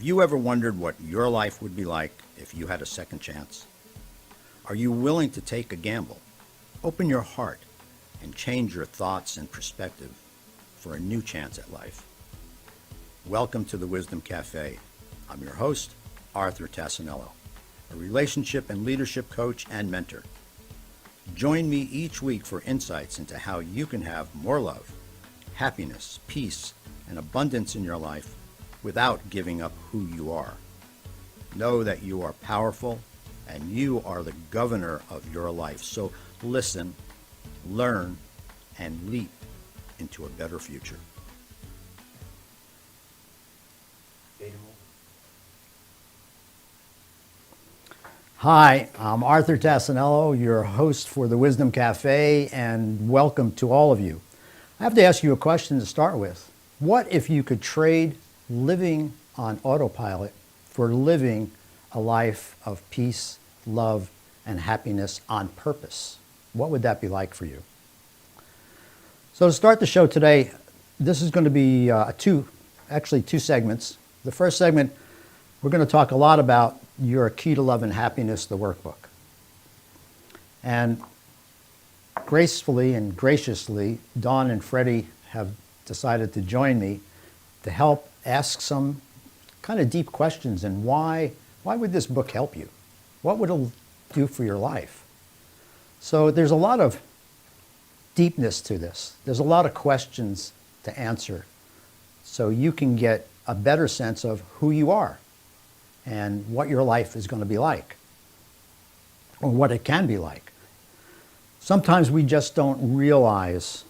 you ever wondered what your life would be like if you had a second chance? Are you willing to take a gamble, open your heart, and change your thoughts and perspective for a new chance at life? Welcome to the Wisdom Cafe. I'm your host, Arthur Tassinello, a relationship and leadership coach and mentor. Join me each week for insights into how you can have more love, happiness, peace, and abundance in your life without giving up who you are. Know that you are powerful and you are the governor of your life. So listen, learn, and leap into a better future. Hi, I'm Arthur Tassinello, your host for the Wisdom Cafe, and welcome to all of you. I have to ask you a question to start with. What if you could trade living on autopilot for living a life of peace, love, and happiness on purpose? What would that be like for you? So to start the show today, this is going to be two segments. The first segment, we're going to talk a lot about Your Key to Love and Happiness, the workbook. And gracefully and graciously, Dawn and Freddie have decided to join me to help ask some kind of deep questions. And why would this book help you? What would it do for your life? So there's a lot of deepness to this. There's a lot of questions to answer so you can get a better sense of who you are and what your life is going to be like, or what it can be like. Sometimes we just don't realize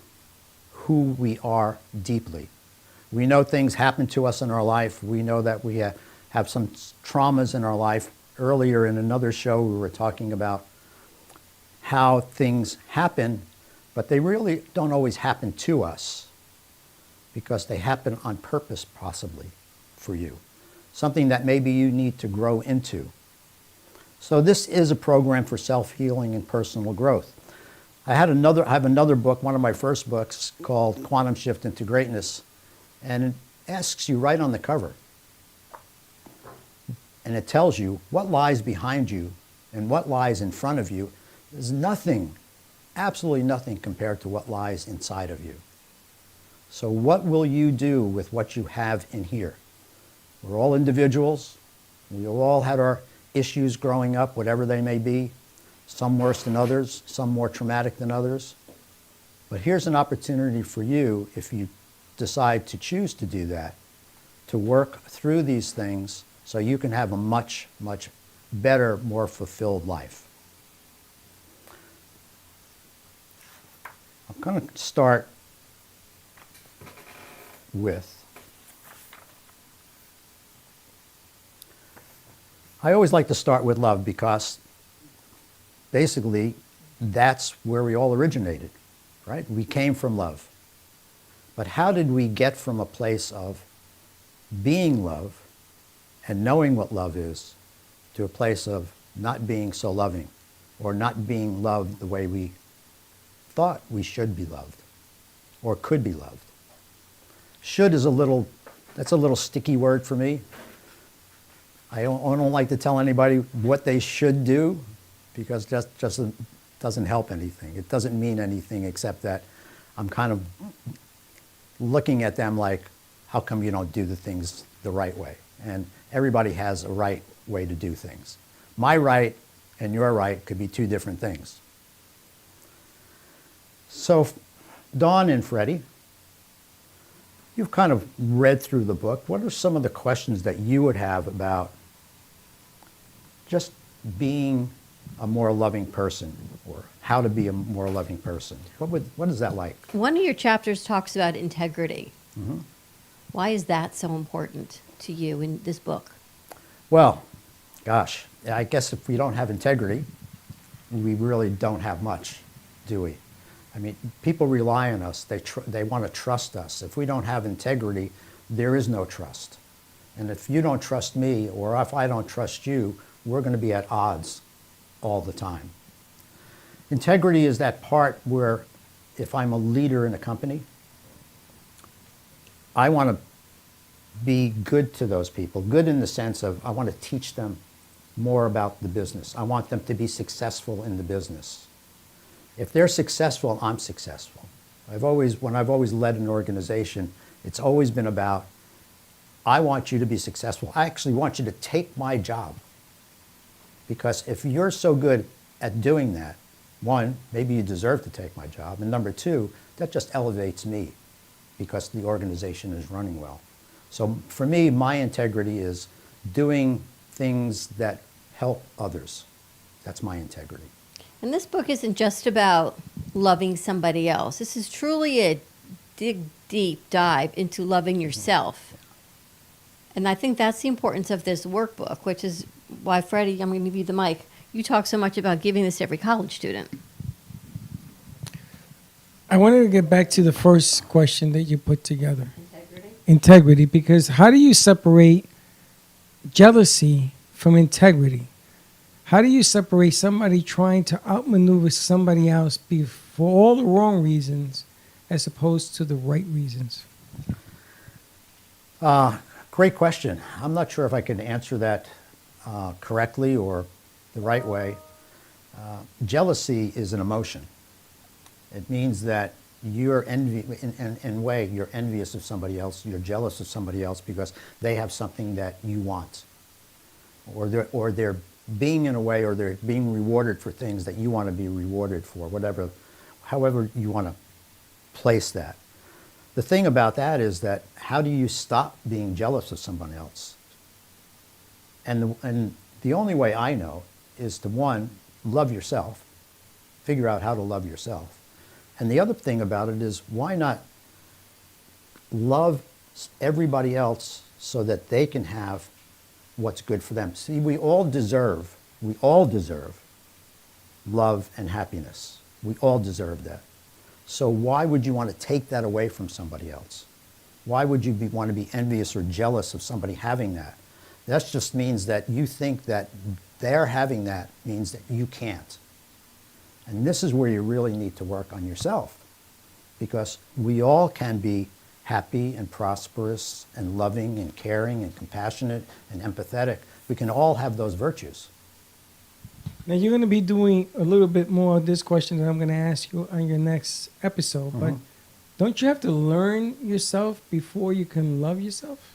who we are deeply. We know things happen to us in our life. We know that we have some traumas in our life. Earlier in another show, we were talking about how things happen, but they really don't always happen to us because they happen on purpose, possibly, for you. Something that maybe you need to grow into. So this is a program for self-healing and personal growth. I have another book, one of my first books, called Quantum Shift into Greatness, and it asks you right on the cover, and it tells you what lies behind you and what lies in front of you is nothing, absolutely nothing compared to what lies inside of you. So what will you do with what you have in here? We're all individuals. We all had our issues growing up, whatever they may be, some worse than others, some more traumatic than others. But here's an opportunity for you, if you decide to choose to do that, to work through these things so you can have a much, much better, more fulfilled life. I'm going to start with, I always like to start with love because basically that's where we all originated, right? We came from love. But how did we get from a place of being love and knowing what love is to a place of not being so loving or not being loved the way we thought we should be loved or could be loved? Should is that's a little sticky word for me. I don't like to tell anybody what they should do because that just doesn't help anything. It doesn't mean anything except that I'm kind of looking at them like, how come you don't do the things the right way? And everybody has a right way to do things. My right and your right could be two different things. So, Dawn and Freddie, you've kind of read through the book. What are some of the questions that you would have about just being a more loving person, or how to be a more loving person? What is that like? One of your chapters talks about integrity. Mm-hmm. Why is that so important to you in this book? Well, gosh, I guess if we don't have integrity, we really don't have much, do we? I mean, people rely on us. They want to trust us. If we don't have integrity, there is no trust. And if you don't trust me, or if I don't trust you, we're going to be at odds all the time. Integrity is that part where if I'm a leader in a company, I want to be good to those people. Good in the sense of I want to teach them more about the business. I want them to be successful in the business. If they're successful, I'm successful. When I've always led an organization, it's always been about, I want you to be successful. I actually want you to take my job. Because if you're so good at doing that, one, maybe you deserve to take my job. And number two, that just elevates me because the organization is running well. So for me, my integrity is doing things that help others. That's my integrity. And this book isn't just about loving somebody else. This is truly a deep dive into loving yourself. And I think that's the importance of this workbook, which is why, Freddie, I'm going to give you the mic. You talk so much about giving this to every college student. I wanted to get back to the first question that you put together. Integrity. Integrity, because how do you separate jealousy from integrity? How do you separate somebody trying to outmaneuver somebody else for all the wrong reasons as opposed to the right reasons? Great question. I'm not sure if I can answer that correctly or the right way. Jealousy is an emotion. It means that you're in a way, you're envious of somebody else, you're jealous of somebody else because they have something that you want. Or they're being in a way, or they're being rewarded for things that you want to be rewarded for, however you want to place that. The thing about that is that how do you stop being jealous of someone else? And the only way I know is to, one, love yourself, figure out how to love yourself. And the other thing about it is, why not love everybody else so that they can have what's good for them? See, we all deserve love and happiness. We all deserve that. So why would you want to take that away from somebody else? Why would you want to be envious or jealous of somebody having that? That just means that you think that their having that means that you can't. And this is where you really need to work on yourself, because we all can be happy and prosperous and loving and caring and compassionate and empathetic. We can all have those virtues. Now, you're going to be doing a little bit more of this question that I'm going to ask you on your next episode, but don't you have to learn yourself before you can love yourself?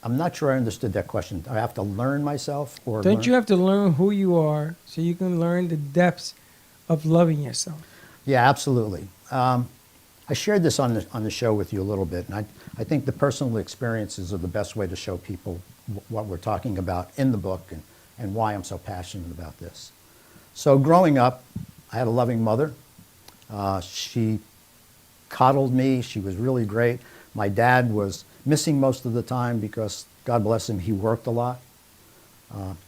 I'm not sure I understood that question. I have to learn myself, or Don't you have to learn who you are so you can learn the depths of loving yourself? Yeah, absolutely. I shared this on the show with you a little bit, and I think the personal experiences are the best way to show people what we're talking about in the book and why I'm so passionate about this. So growing up, I had a loving mother. She coddled me. She was really great. My dad was missing most of the time because, God bless him, he worked a lot.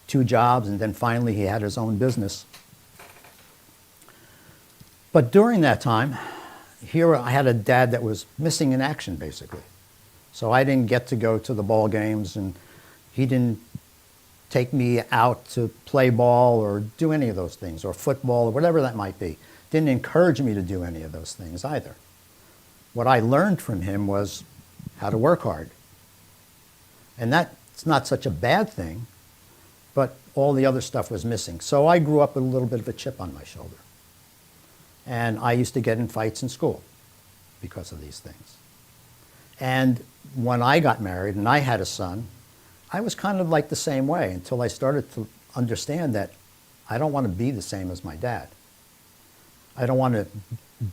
2 jobs, and then finally he had his own business. But during that time, here I had a dad that was missing in action, basically. So I didn't get to go to the ball games, and he didn't take me out to play ball or do any of those things, or football, or whatever that might be. Didn't encourage me to do any of those things either. What I learned from him was how to work hard. And that's not such a bad thing, but all the other stuff was missing. So I grew up with a little bit of a chip on my shoulder. And I used to get in fights in school because of these things. And when I got married and I had a son, I was kind of like the same way until I started to understand that I don't want to be the same as my dad. I don't want to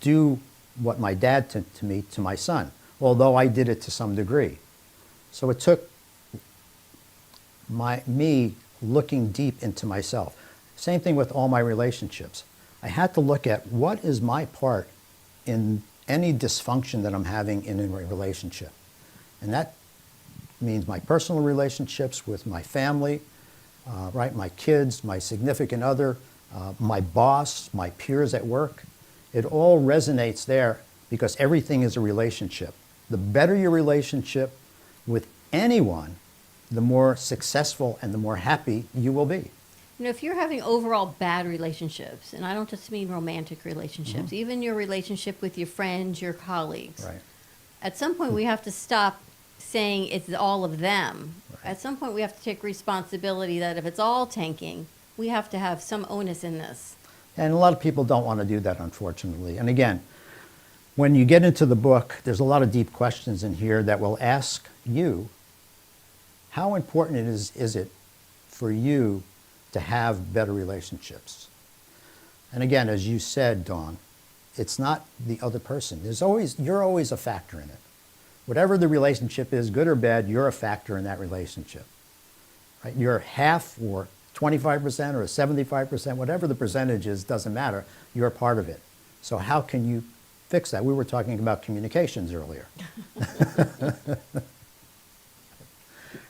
do what my dad did to me to my son, although I did it to some degree. So it took me looking deep into myself. Same thing with all my relationships. I had to look at what is my part in any dysfunction that I'm having in a relationship. And that means my personal relationships with my family, right? My kids, my significant other, my boss, my peers at work. It all resonates there because everything is a relationship. The better your relationship with anyone, the more successful and the more happy you will be. You know, if you're having overall bad relationships, and I don't just mean romantic relationships, even your relationship with your friends, your colleagues, Right. at some point we have to stop saying it's all of them. At some point, we have to take responsibility that if it's all tanking, we have to have some onus in this. And a lot of people don't want to do that, unfortunately. And again, when you get into the book, there's a lot of deep questions in here that will ask you, how important is it for you to have better relationships? And again, as you said, Dawn, it's not the other person. You're always a factor in it. Whatever the relationship is, good or bad, you're a factor in that relationship. Right? You're half or 25% or 75%, whatever the percentage is, doesn't matter. You're a part of it. So how can you fix that? We were talking about communications earlier.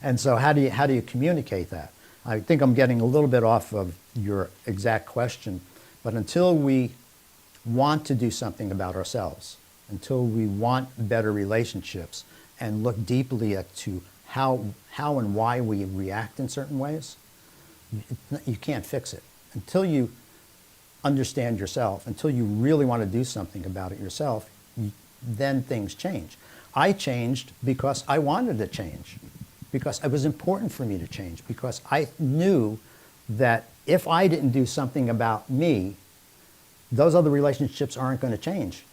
And so how do you communicate that? I think I'm getting a little bit off of your exact question, but until we want to do something about ourselves, until we want better relationships and look deeply to how and why we react in certain ways, you can't fix it. Until you understand yourself, until you really want to do something about it yourself, then things change. I changed because I wanted to change, because it was important for me to change, because I knew that if I didn't do something about me, those other relationships aren't going to change.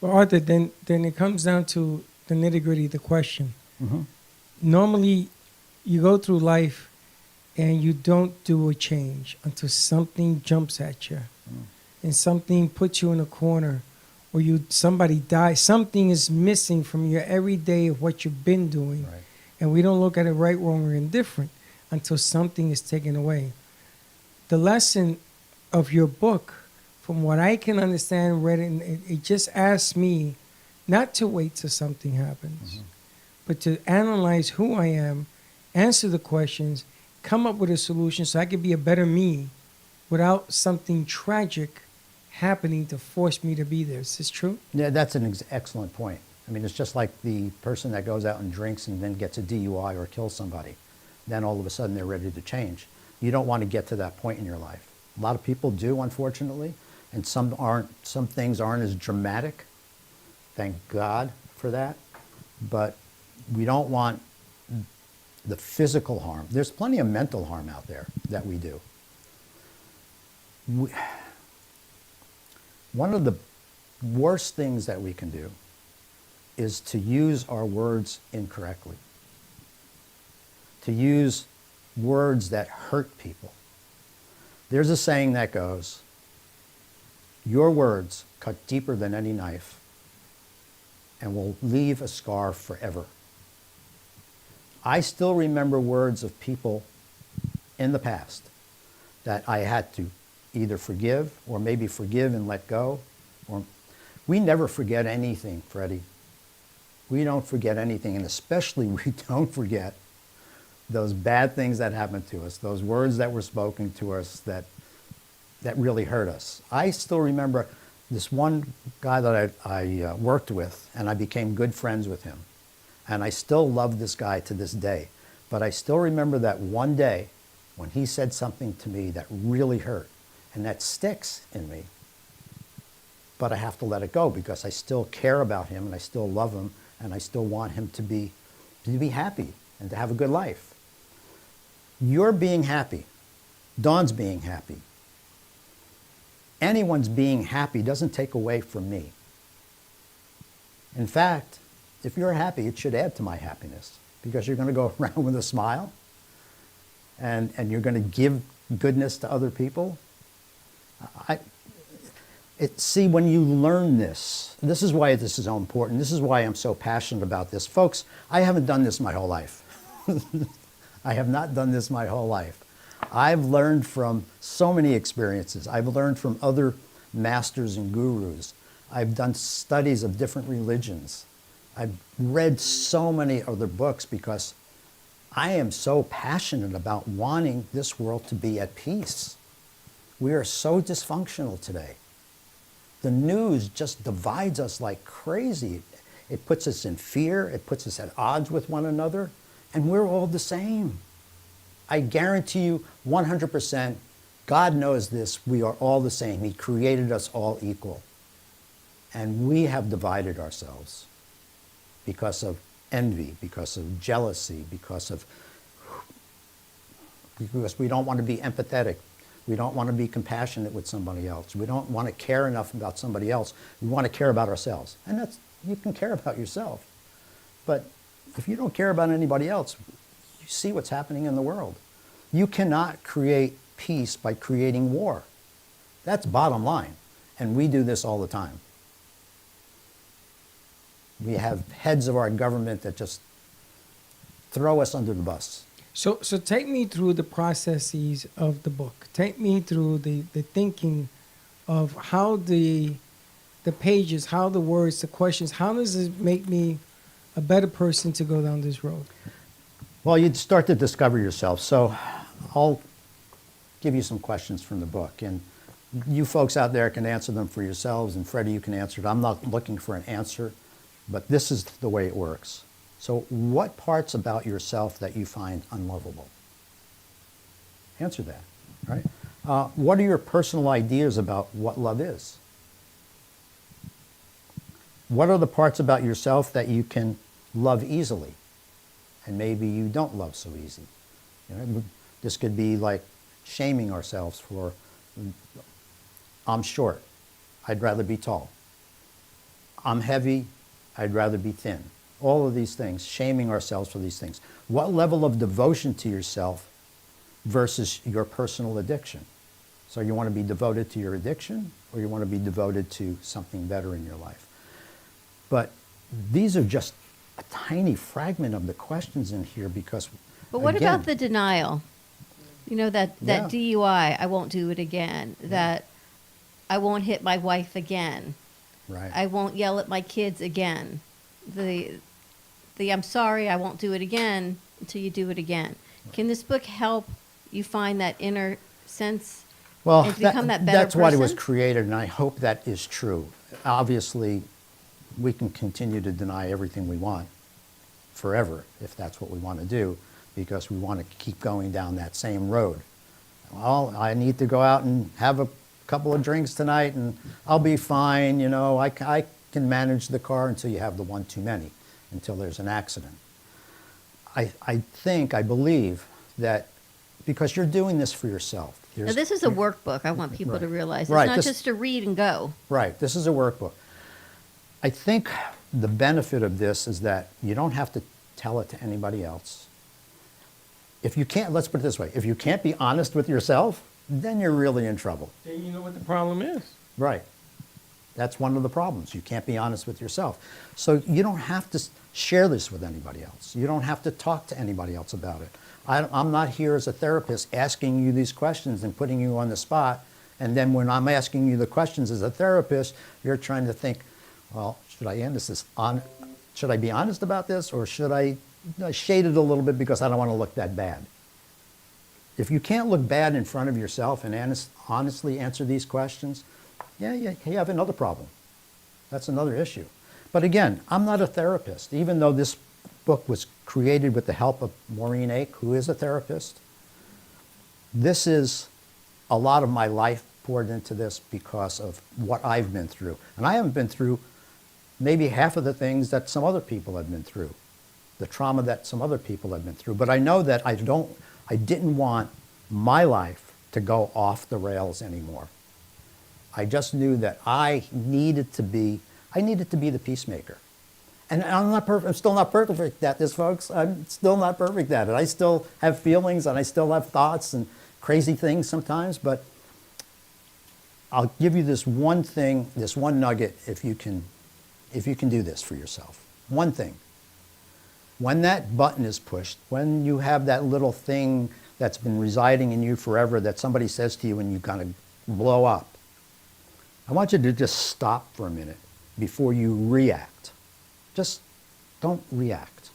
Well, Arthur, then it comes down to the nitty gritty, the question. Normally, you go through life and you don't do a change until something jumps at you, and something puts you in a corner, or somebody dies. Something is missing from your everyday of what you've been doing, Right. and we don't look at it right, wrong, or indifferent until something is taken away. The lesson of your book, from what I can understand, read it, it just asks me not to wait till something happens, but to analyze who I am, answer the questions, come up with a solution so I could be a better me without something tragic happening to force me to be there. Is this true? Yeah, that's an excellent point. I mean, it's just like the person that goes out and drinks and then gets a DUI or kills somebody. Then all of a sudden they're ready to change. You don't want to get to that point in your life. A lot of people do, unfortunately, and some things aren't as dramatic. Thank God for that. But we don't want the physical harm. There's plenty of mental harm out there that we do. One of the worst things that we can do is to use our words incorrectly, to use words that hurt people. There's a saying that goes, your words cut deeper than any knife and will leave a scar forever. I still remember words of people in the past that I had to either forgive or maybe forgive and let go. We never forget anything, Freddie. We don't forget anything, and especially we don't forget those bad things that happened to us, those words that were spoken to us that really hurt us. I still remember this one guy that I worked with, and I became good friends with him. And I still love this guy to this day. But I still remember that one day when he said something to me that really hurt, and that sticks in me. But I have to let it go because I still care about him, and I still love him, and I still want him to be happy and to have a good life. You're being happy. Dawn's being happy. Anyone's being happy doesn't take away from me. In fact, if you're happy, it should add to my happiness because you're going to go around with a smile and you're going to give goodness to other people. See, when you learn this is why this is so important. This is why I'm so passionate about this. Folks, I haven't done this my whole life. I have not done this my whole life. I've learned from so many experiences. I've learned from other masters and gurus. I've done studies of different religions. I've read so many other books because I am so passionate about wanting this world to be at peace. We are so dysfunctional today. The news just divides us like crazy. It puts us in fear. It puts us at odds with one another. And we're all the same. I guarantee you 100%, God knows this, we are all the same. He created us all equal. And we have divided ourselves because of envy, because of jealousy, because we don't want to be empathetic. We don't want to be compassionate with somebody else. We don't want to care enough about somebody else. We want to care about ourselves. And you can care about yourself. But if you don't care about anybody else, you see what's happening in the world. You cannot create peace by creating war. That's bottom line. And we do this all the time. We have heads of our government that just throw us under the bus. So take me through the processes of the book. Take me through the thinking of how the pages, how the words, the questions, how does it make me a better person to go down this road? Well, you'd start to discover yourself. So I'll give you some questions from the book. And you folks out there can answer them for yourselves. And Freddie, you can answer it. I'm not looking for an answer, but this is the way it works. So what parts about yourself that you find unlovable? Answer that, right? What are your personal ideas about what love is? What are the parts about yourself that you can love easily? And maybe you don't love so easy. You know, this could be like shaming ourselves for, I'm short, I'd rather be tall. I'm heavy, I'd rather be thin. All of these things, shaming ourselves for these things. What level of devotion to yourself versus your personal addiction? So you want to be devoted to your addiction, or you want to be devoted to something better in your life? But these are just a tiny fragment of the questions in here because, But what again, about the denial? You know, that Yeah. DUI, I won't do it again. That I won't hit my wife again. right? I won't yell at my kids again. The I'm sorry, I won't do it again until you do it again. Can this book help you find that inner sense Well, and to become that better that's why it was person? created, and I hope that is true. Obviously, we can continue to deny everything we want forever, if that's what we want to do, because we want to keep going down that same road. Well, I need to go out and have a couple of drinks tonight, and I'll be fine. You know, I can manage the car until you have the one too many, until there's an accident. I believe that because you're doing this for yourself. Now, this is a workbook. I want people to Right. realize it's Right, not this- just to read and go. Right, this is a workbook. I think the benefit of this is that you don't have to tell it to anybody else. If you can't, let's put it this way, if you can't be honest with yourself, then you're really in trouble. Then you know what the problem is. Right. That's one of the problems. You can't be honest with yourself. So you don't have to share this with anybody else. You don't have to talk to anybody else about it. I'm not here as a therapist asking you these questions and putting you on the spot. And then when I'm asking you the questions as a therapist, you're trying to think, well, should I end this on? Should I be honest about this, or should I shade it a little bit because I don't want to look that bad? If you can't look bad in front of yourself and honestly answer these questions, yeah, you have another problem. That's another issue. But again, I'm not a therapist, even though this book was created with the help of Maureen Ake, who is a therapist. This is a lot of my life poured into this because of what I've been through. And I haven't been through maybe half of the things that some other people have been through, the trauma that some other people have been through. But I know that I didn't want my life to go off the rails anymore. I just knew that I needed to be the peacemaker. And I'm not perfect. I'm still not perfect at this, folks. I'm still not perfect at it. I still have feelings and I still have thoughts and crazy things sometimes, but I'll give you this one thing, this one nugget, if you can do this for yourself. One thing. When that button is pushed, when you have that little thing that's been residing in you forever that somebody says to you and you kind of blow up, I want you to just stop for a minute before you react. Just don't react.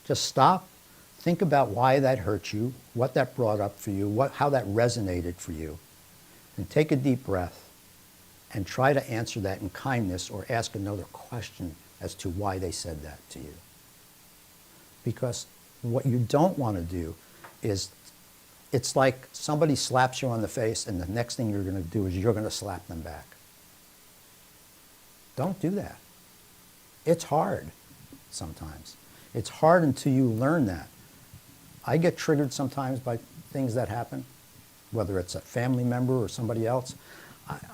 Just stop, think about why that hurt you, what that brought up for you, how that resonated for you, and take a deep breath and try to answer that in kindness or ask another question as to why they said that to you. Because what you don't want to do is, it's like somebody slaps you on the face and the next thing you're going to do is you're going to slap them back. Don't do that. It's hard. sometimes. It's hard until you learn that. I get triggered sometimes by things that happen, whether it's a family member or somebody else.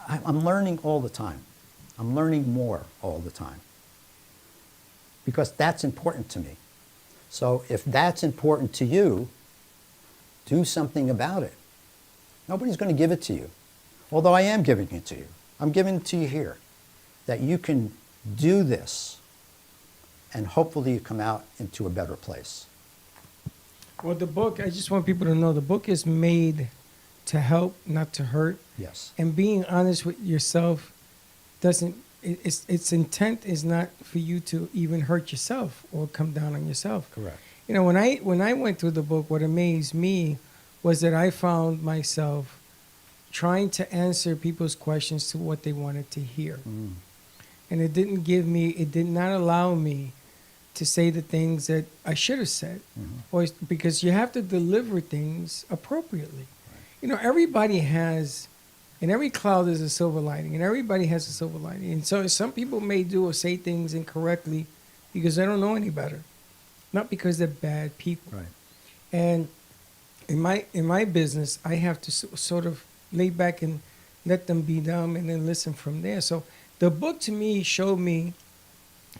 I'm learning all the time. I'm learning more all the time because that's important to me. So if that's important to you, do something about it. Nobody's going to give it to you, although I am giving it to you. I'm giving it to you here, that you can do this and hopefully you come out into a better place. Well, the book, I just want people to know the book is made to help, not to hurt. Yes. And being honest with yourself doesn't, its intent is not for you to even hurt yourself or come down on yourself. Correct. You know, when I went through the book, what amazed me was that I found myself trying to answer people's questions to what they wanted to hear. And it did not allow me to say the things that I should have said, or because you have to deliver things appropriately. You know, everybody has, in every cloud there's a silver lining, and everybody has a silver lining. And so some people may do or say things incorrectly because they don't know any better, not because they're bad people. Right. And in my business, I have to sort of lay back and let them be dumb and then listen from there. So the book to me showed me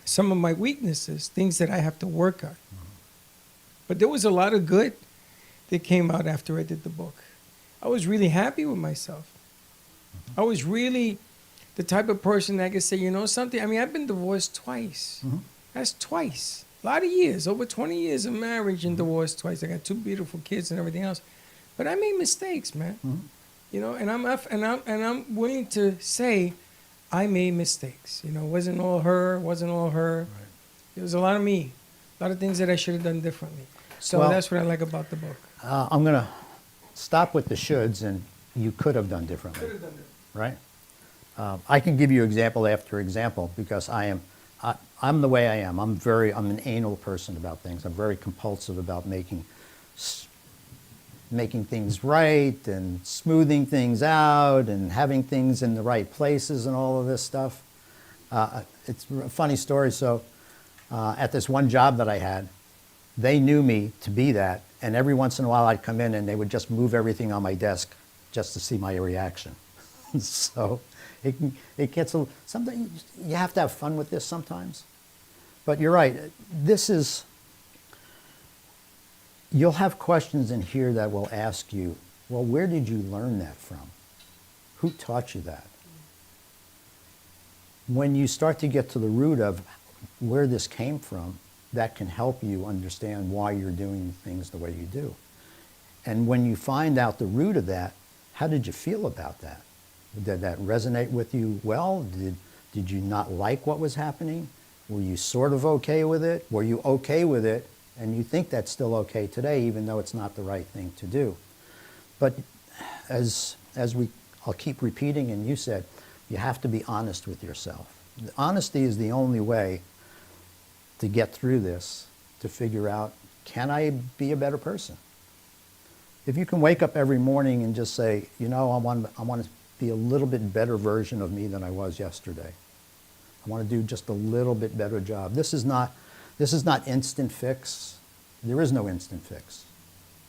some of my weaknesses, things that I have to work on. But there was a lot of good that came out after I did the book. I was really happy with myself. I was really the type of person that could say, you know something? I mean, I've been divorced twice. That's twice. A lot of years, over 20 years of marriage and divorced twice. I got 2 beautiful kids and everything else. But I made mistakes, man. You know, and I'm willing to say I made mistakes. You know, it wasn't all her. Right. It was a lot of me, a lot of things that I should have done differently. So Well, that's what I like about the book. I'm going to stop with the shoulds and you could have done differently. Could have done it. Right? I can give you example after example because I'm the way I am. I'm an anal person about things. I'm very compulsive about making things right and smoothing things out and having things in the right places and all of this stuff. It's a funny story. So at this one job that I had, they knew me to be that, and every once in a while I'd come in and they would just move everything on my desk just to see my reaction. So it gets something. You have to have fun with this sometimes. But you're right. You'll have questions in here that will ask you, well, where did you learn that from? Who taught you that? When you start to get to the root of where this came from, that can help you understand why you're doing things the way you do. And when you find out the root of that, how did you feel about that? Did that resonate with you well? Did you not like what was happening? Were you sort of okay with it? Were you okay with it and you think that's still okay today even though it's not the right thing to do? But I'll keep repeating, and you said, you have to be honest with yourself. Honesty is the only way to get through this, to figure out, can I be a better person? If you can wake up every morning and just say, you know, I want to be a little bit better version of me than I was yesterday. I want to do just a little bit better job. This is not instant fix. There is no instant fix.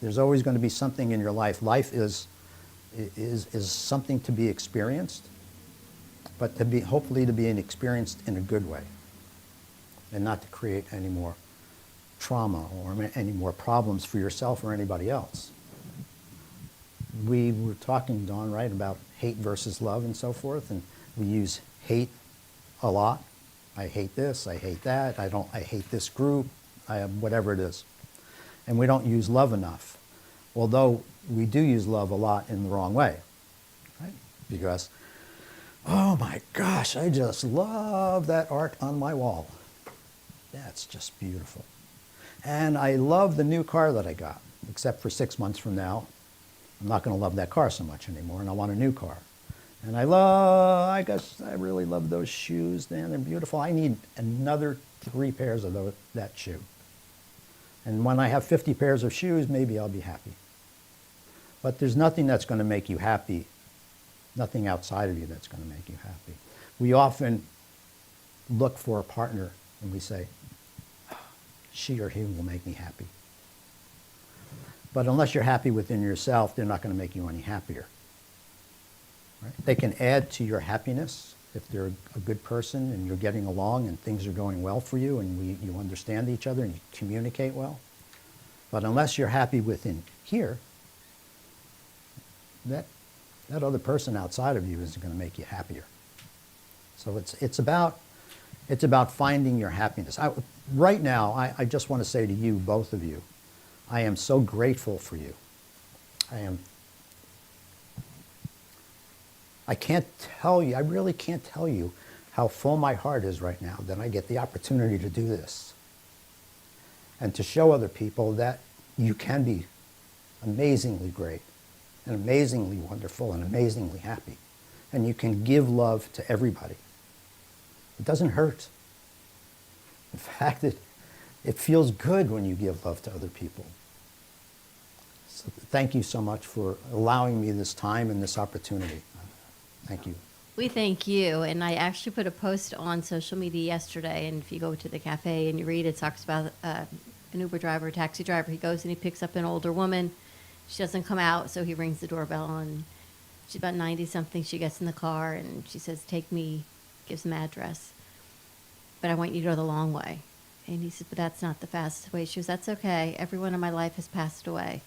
There's always going to be something in your life. Life is something to be experienced, but hopefully to be experienced in a good way, and not to create any more trauma or any more problems for yourself or anybody else. We were talking, Dawn, right, about hate versus love and so forth, and we use hate a lot. I hate this, I hate that, I hate this group, whatever it is. And we don't use love enough. Although we do use love a lot in the wrong way, right? Because, oh my gosh, I just love that art on my wall. That's just beautiful. And I love the new car that I got, except for 6 months from now. I'm not going to love that car so much anymore, and I want a new car. And I really love those shoes, man. They're beautiful. I need another 3 pairs of that shoe. And when I have 50 pairs of shoes, maybe I'll be happy. But there's nothing that's going to make you happy, nothing outside of you that's going to make you happy. We often look for a partner and we say, she or he will make me happy. But unless you're happy within yourself, they're not going to make you any happier. Right? They can add to your happiness if they're a good person and you're getting along and things are going well for you and you understand each other and you communicate well. But unless you're happy within here, that other person outside of you isn't going to make you happier. So it's about finding your happiness. Right now, I just want to say to you, both of you, I am so grateful for you. I can't tell you, I really can't tell you how full my heart is right now that I get the opportunity to do this. And to show other people that you can be amazingly great and amazingly wonderful and amazingly happy. And you can give love to everybody. It doesn't hurt. In fact, it feels good when you give love to other people. So thank you so much for allowing me this time and this opportunity. Thank you. We thank you. And I actually put a post on social media yesterday. And if you go to the cafe and you read, it talks about an Uber driver, a taxi driver. He goes and he picks up an older woman. She doesn't come out, so he rings the doorbell. And she's about 90-something. She gets in the car and she says, "Take me," gives him address. "But I want you to go the long way." And he said, "But that's not the fastest way." She goes, "That's okay. Everyone in my life has passed away.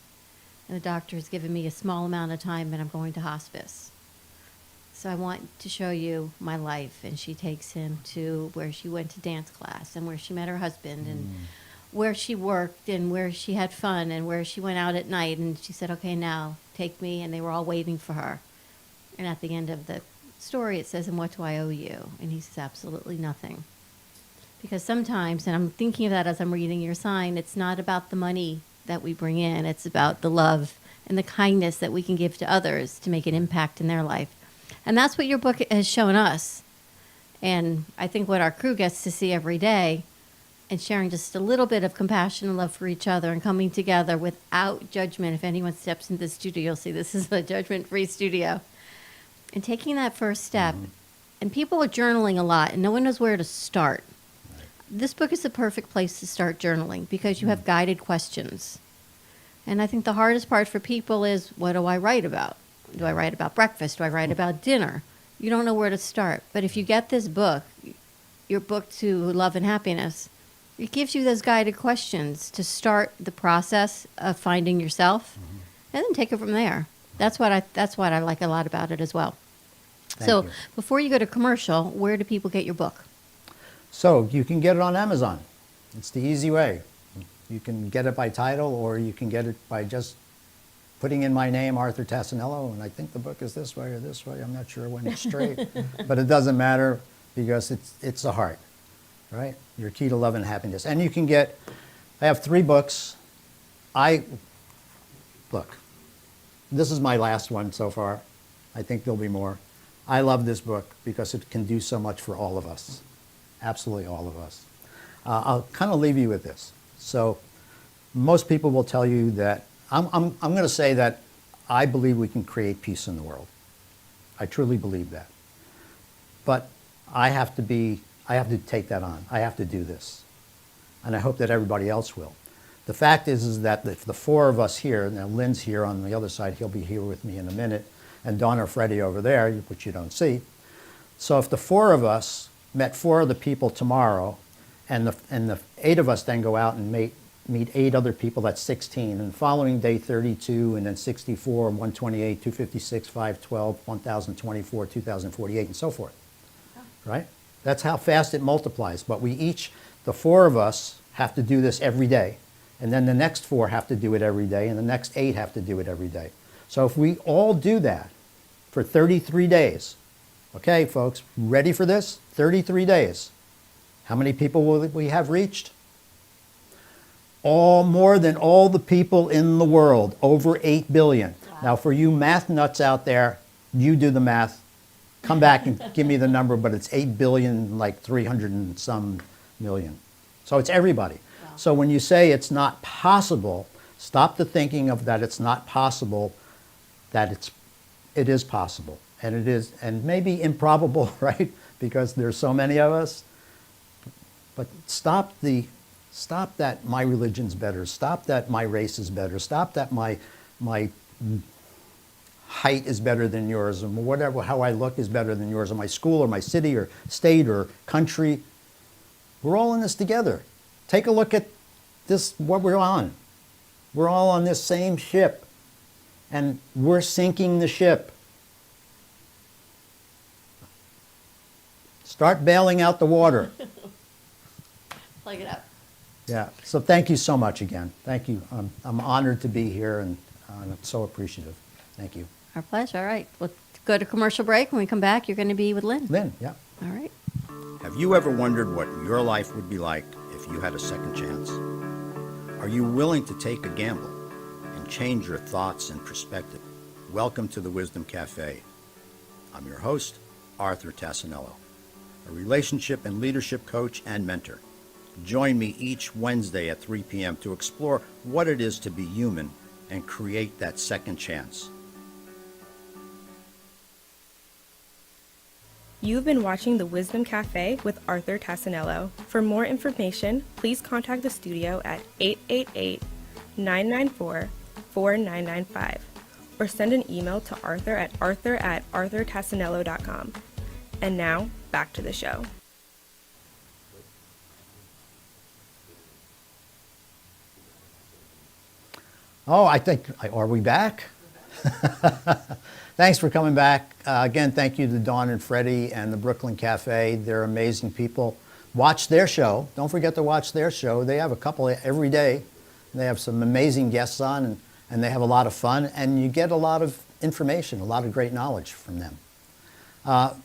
And the doctor has given me a small amount of time, and I'm going to hospice. So I want to show you my life." And she takes him to where she went to dance class and where she met her husband and where she worked and where she had fun and where she went out at night. And she said, "Okay, now take me." And they were all waiting for her. And at the end of the story, it says, "And what do I owe you?" And he says, "Absolutely nothing." Because sometimes, and I'm thinking of that as I'm reading your sign, it's not about the money that we bring in. It's about the love and the kindness that we can give to others to make an impact in their life. And that's what your book has shown us. And I think what our crew gets to see every day, and sharing just a little bit of compassion and love for each other and coming together without judgment. If anyone steps into the studio, you'll see this is a judgment-free studio. And taking that first step. And people are journaling a lot, and no one knows where to start. This book is the perfect place to start journaling because you have guided questions. And I think the hardest part for people is, what do I write about? Do I write about breakfast? Do I write about dinner? You don't know where to start. But if you get this book, your book to Love and Happiness, it gives you those guided questions to start the process of finding yourself and then take it from there. That's what I like a lot about it as well. Thank you. Before you go to commercial, where do people get your book? So you can get it on Amazon. It's the easy way. You can get it by title, or you can get it by just putting in my name, Arthur Tassinello, and I think the book is this way or this way. I'm not sure when it's straight, but it doesn't matter because it's the heart, right? Your Key to Love and Happiness. And you can get, I have 3 books. Look, this is my last one so far. I think there'll be more. I love this book because it can do so much for all of us. Absolutely all of us. I'll kind of leave you with this. So most people will tell you that, I'm going to say that I believe we can create peace in the world. I truly believe that. But I have to take that on. I have to do this. And I hope that everybody else will. The fact is that if the 4 of us here, now Lynn's here on the other side, he'll be here with me in a minute, and Dawn or Freddie over there, which you don't see. So if the 4 of us met 4 other people tomorrow, and the 8 of us then go out and meet 8 other people, that's 16, and the following day 32, and then 64, 128, 256, 512, 1024, 2048, and so forth, right? That's how fast it multiplies. But the 4 of us have to do this every day, and then the next 4 have to do it every day, and the next 8 have to do it every day. So if we all do that for 33 days, okay, folks, ready for this? 33 days. How many people will we have reached? More than all the people in the world, over 8 billion. Wow. Now, for you math nuts out there, you do the math. Come back and give me the number, but it's 8 billion, like 300 and some million. So it's everybody. Wow. So when you say it's not possible, stop the thinking of that it's not possible, that it is possible. And it is, and maybe improbable, right? Because there's so many of us. But stop the Stop that my religion's better. Stop that my race is better. Stop that my height is better than yours, or whatever, how I look is better than yours, or my school, or my city, or state, or country. We're all in this together. Take a look at this, what we're on. We're all on this same ship, and we're sinking the ship. Start bailing out the water. Plug it up. Yeah, so thank you so much again. Thank you. I'm honored to be here, and I'm so appreciative. Thank you. Our pleasure. All right. We'll go to commercial break. When we come back, you're going to be with Lynn. Lynn, yeah. All right. Have you ever wondered what your life would be like if you had a second chance? Are you willing to take a gamble and change your thoughts and perspective? Welcome to the Wisdom Cafe. I'm your host, Arthur Tassinello, a relationship and leadership coach and mentor. Join me each Wednesday at 3 p.m. to explore what it is to be human and create that second chance. You've been watching The Wisdom Cafe with Arthur Tassinello. For more information, please contact the studio at 888-994-4995 or send an email to arthur@arthurtassinello.com. And now, back to the show. Oh, are we back? Thanks for coming back. Again, thank you to Dawn and Freddie and the Brooklyn Cafe. They're amazing people. Watch their show. Don't forget to watch their show. They have a couple every day. They have some amazing guests on, and they have a lot of fun, and you get a lot of information, a lot of great knowledge from them.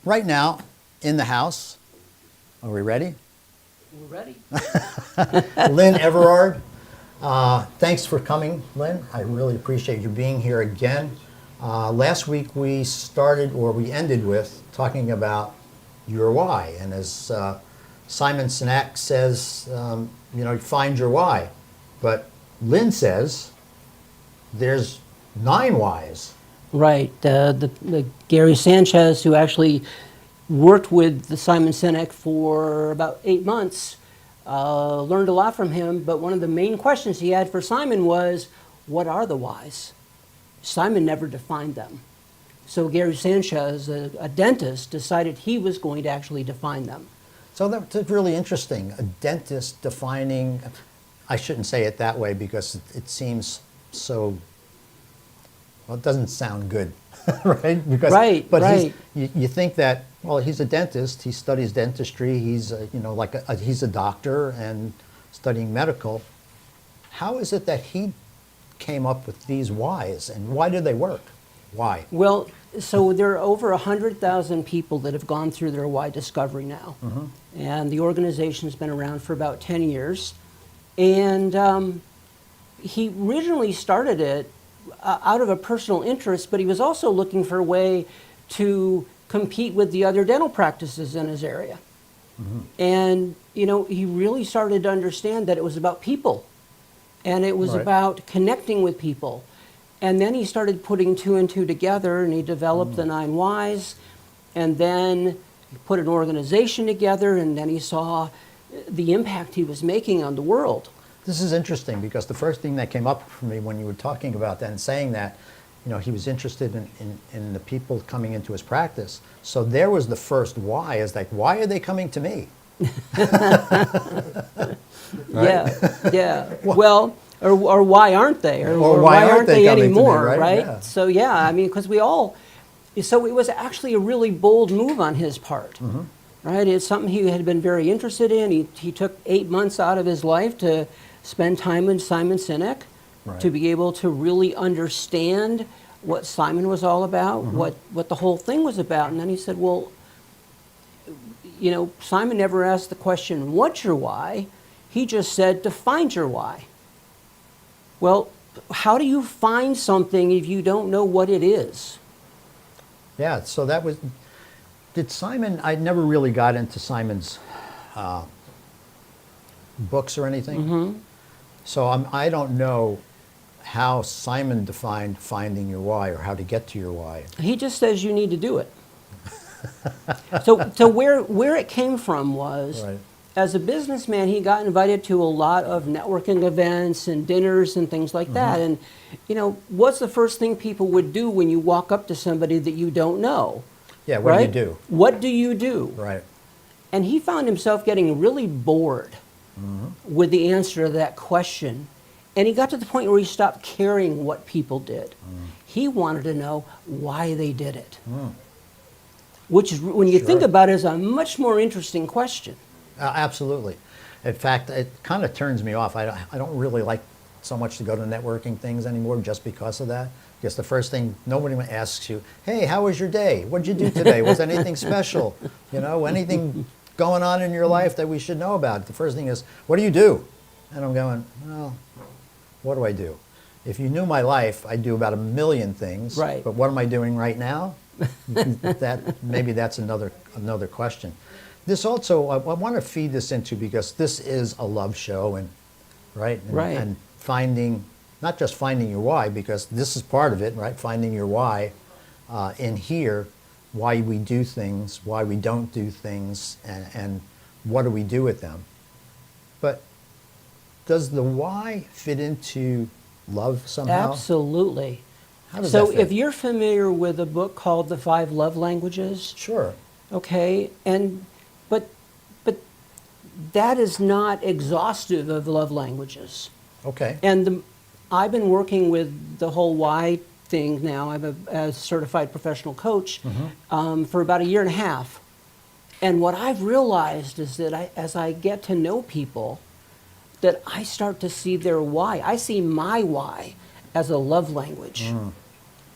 Right now, in the house, are we ready? We're ready. Lynn Everard. Thanks for coming, Lynn. I really appreciate you being here again. Last week we ended with talking about your why. And as Simon Sinek says, find your why. But Lynn says there's 9 whys. Right. The Gary Sanchez, who actually worked with the Simon Sinek for about 8 months, learned a lot from him. But one of the main questions he had for Simon was, what are the whys? Simon never defined them. So Gary Sanchez, a dentist, decided he was going to actually define them. So that's really interesting. A dentist defining, I shouldn't say it that way because it seems so, well, it doesn't sound good, right? Because, right, but right. You think that, well, he's a dentist, he studies dentistry, he's he's a doctor and studying medical. How is it that he came up with these whys, and why do they work? Why? Well, so there are over 100,000 people that have gone through their why discovery now. Mm-hmm. And the organization's been around for about 10 years. And he originally started it out of a personal interest, but he was also looking for a way to compete with the other dental practices in his area. Mm-hmm. And, he really started to understand that it was about people. And it was about connecting with people. And then he started putting 2 and 2 together, and he developed the 9 whys. And then he put an organization together, and then he saw the impact he was making on the world. This is interesting because the first thing that came up for me when you were talking about that and saying that, he was interested in the people coming into his practice. So there was the first why, is like, why are they coming to me? Right? Yeah. Well, or why aren't they? Or why aren't they coming anymore? to me, right? Yeah. So because so it was actually a really bold move on his part. Mm-hmm. Right? It's something he had been very interested in. He took 8 months out of his life to spend time with Simon Sinek, to be able to really understand what Simon was all about, what the whole thing was about. And then he said, well, Simon never asked the question, what's your why? He just said to find your why. Well, how do you find something if you don't know what it is? Yeah, so did Simon, I never really got into Simon's books or anything. Mm-hmm. So I don't know how Simon defined finding your why or how to get to your why. He just says you need to do it. So where it came from was, as a businessman, he got invited to a lot of networking events and dinners and things like that. And, you know, what's the first thing people would do when you walk up to somebody that you don't know? Yeah, what do you right? do? What do you do? Right. And he found himself getting really bored with the answer to that question. And he got to the point where he stopped caring what people did. He wanted to know why they did it. Which, is, when you think Sure. about it, is a much more interesting question. Absolutely. In fact, it kind of turns me off. I don't really like so much to go to networking things anymore just because of that. Because the first thing, nobody asks you, hey, how was your day? What did you do today? Was anything special? You know, anything going on in your life that we should know about? The first thing is, what do you do? And I'm going, well, what do I do? If you knew my life, I do about 1 million things. Right. But what am I doing right now? Maybe that's another question. This also, I want to feed this into, because this is a love show, and right, and finding, not just finding your why, because this is part of it, right? Finding your why in here, why we do things, why we don't do things, and what do we do with them. But does the why fit into love somehow? Absolutely. How does So that fit? if you're familiar with a book called The 5 Love Languages, Sure. okay, but that is not exhaustive of love languages. Okay. And I've been working with the whole why thing now. I'm a certified professional coach for about 1.5 years. And what I've realized is that as I get to know people, that I start to see their why. I see my why as a love language,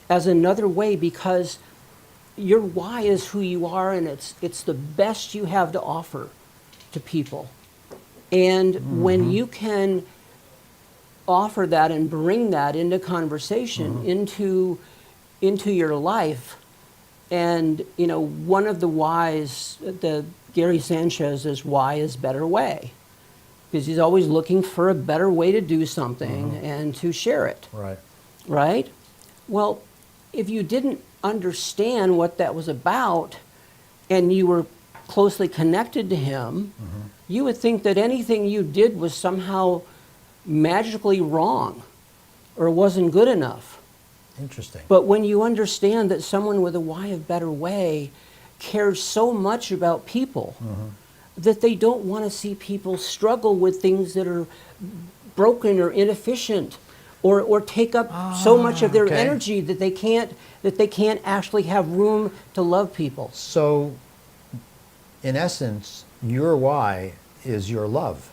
as another way, because your why is who you are, and it's the best you have to offer to people. And when you can offer that and bring that into conversation, into your life, and you know, one of the whys, the Gary Sanchez's why is better way, because he's always looking for a better way to do something and to share it. Right. Right? Well, if you didn't understand what that was about and you were closely connected to him, you would think that anything you did was somehow magically wrong or wasn't good enough. Interesting. But when you understand that someone with a why of better way cares so much about people that they don't want to see people struggle with things that are broken or inefficient, or take up so much of their okay. energy that they can't actually have room to love people. So, in essence, your why is your love.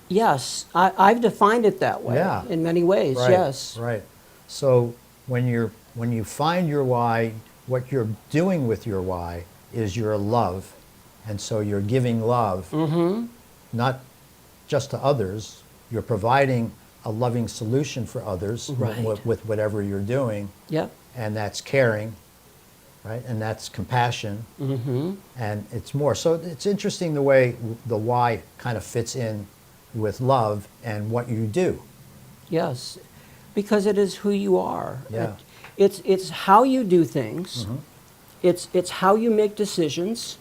Yes, I've defined it that way. Yeah. In many ways. Right. Yes. Right. So when you find your why, what you're doing with your why is your love, and so you're giving love, not just to others. You're providing a loving solution for others Right. with whatever you're doing, Yep. and that's caring, right? And that's compassion, and it's more. So it's interesting the way the why kind of fits in with love and what you do. Yes, because it is who you are. Yeah. It's how you do things. It's how you make decisions.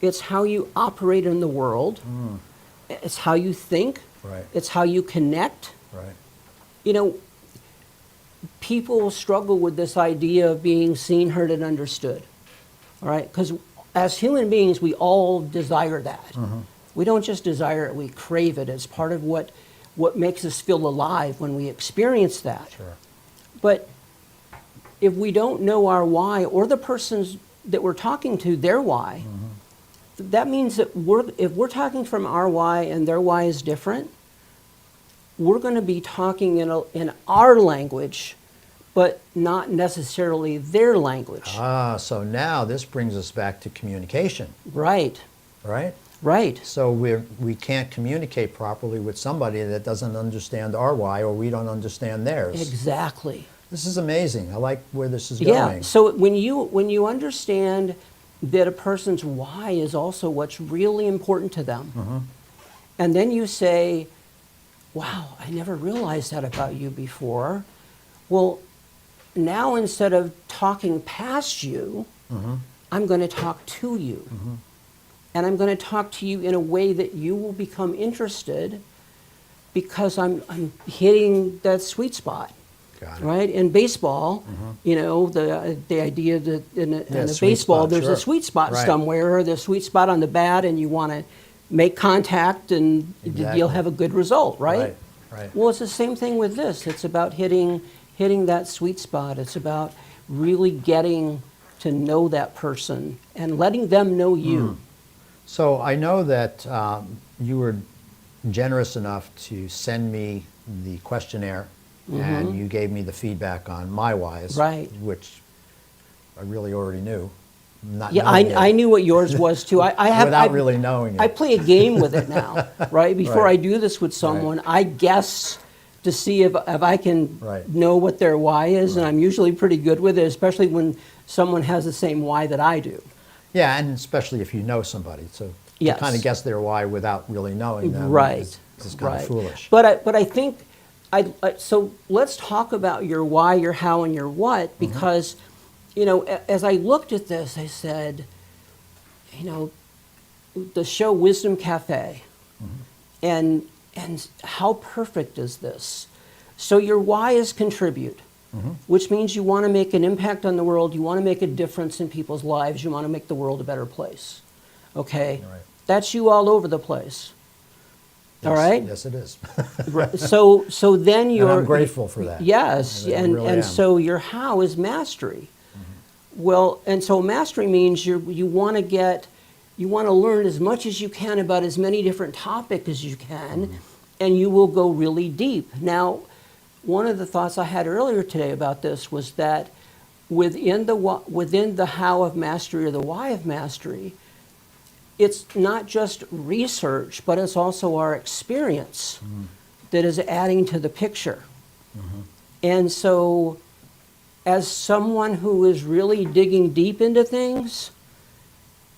It's how you operate in the world. It's how you think. Right. It's how you connect. Right. You know, people will struggle with this idea of being seen, heard, and understood. All right? Because as human beings, we all desire that. We don't just desire it, we crave it. It's part of what makes us feel alive when we experience that. Sure. But if we don't know our why, or the persons that we're talking to, their why, that means that if we're talking from our why and their why is different, we're going to be talking in our language, but not necessarily their language. So now this brings us back to communication, Right, right? right. So we can't communicate properly with somebody that doesn't understand our why, or we don't understand theirs. Exactly. This is amazing. I like where this is Yeah. going. So when you understand that a person's why is also what's really important to them, and then you say, "Wow, I never realized that about you before." Well, now instead of talking past you, I'm going to talk to you. and I'm going to talk to you in a way that you will become interested because I'm hitting that sweet spot. Got it. Right? In baseball, you know, the idea that in a sweet baseball, spot, there's sure. a sweet spot Right. somewhere, or the sweet spot on the bat, and you want to make contact, and Exactly. you'll have a good result, right? Right. Well, it's the same thing with this. It's about hitting that sweet spot. It's about really getting to know that person and letting them know you. So I know that you were generous enough to send me the questionnaire, and you gave me the feedback on my whys, Right. which I really already knew. Not Yeah, knowing I it, knew what yours was too. I have without I, really knowing it. I play a game with it now, right? Before Right. I do this with someone, I guess to see if I can Right. know what their why is, and Right. I'm usually pretty good with it, especially when someone has the same why that I do. Yeah, and especially if you know somebody, so Yes. to kind of guess their why without really knowing them Right. is kind of foolish. But I think so. Let's talk about your why, your how, and your what, because you know, as I looked at this, I said, you know, the show Wisdom Cafe, and how perfect is this? So your why is contribute, which means you want to make an impact on the world. You want to make a difference in people's lives. You want to make the world a better place. Okay, Right. that's you all over the place. All Yes, right. Yes, it is. Right. So then you're. I'm grateful for that. Yes, I and really and am. so your how is mastery. Well, and so mastery means you want to learn as much as you can about as many different topics as you can, and you will go really deep. Now, one of the thoughts I had earlier today about this was that within the how of mastery or the why of mastery, it's not just research, but it's also our experience that is adding to the picture. And so, as someone who is really digging deep into things,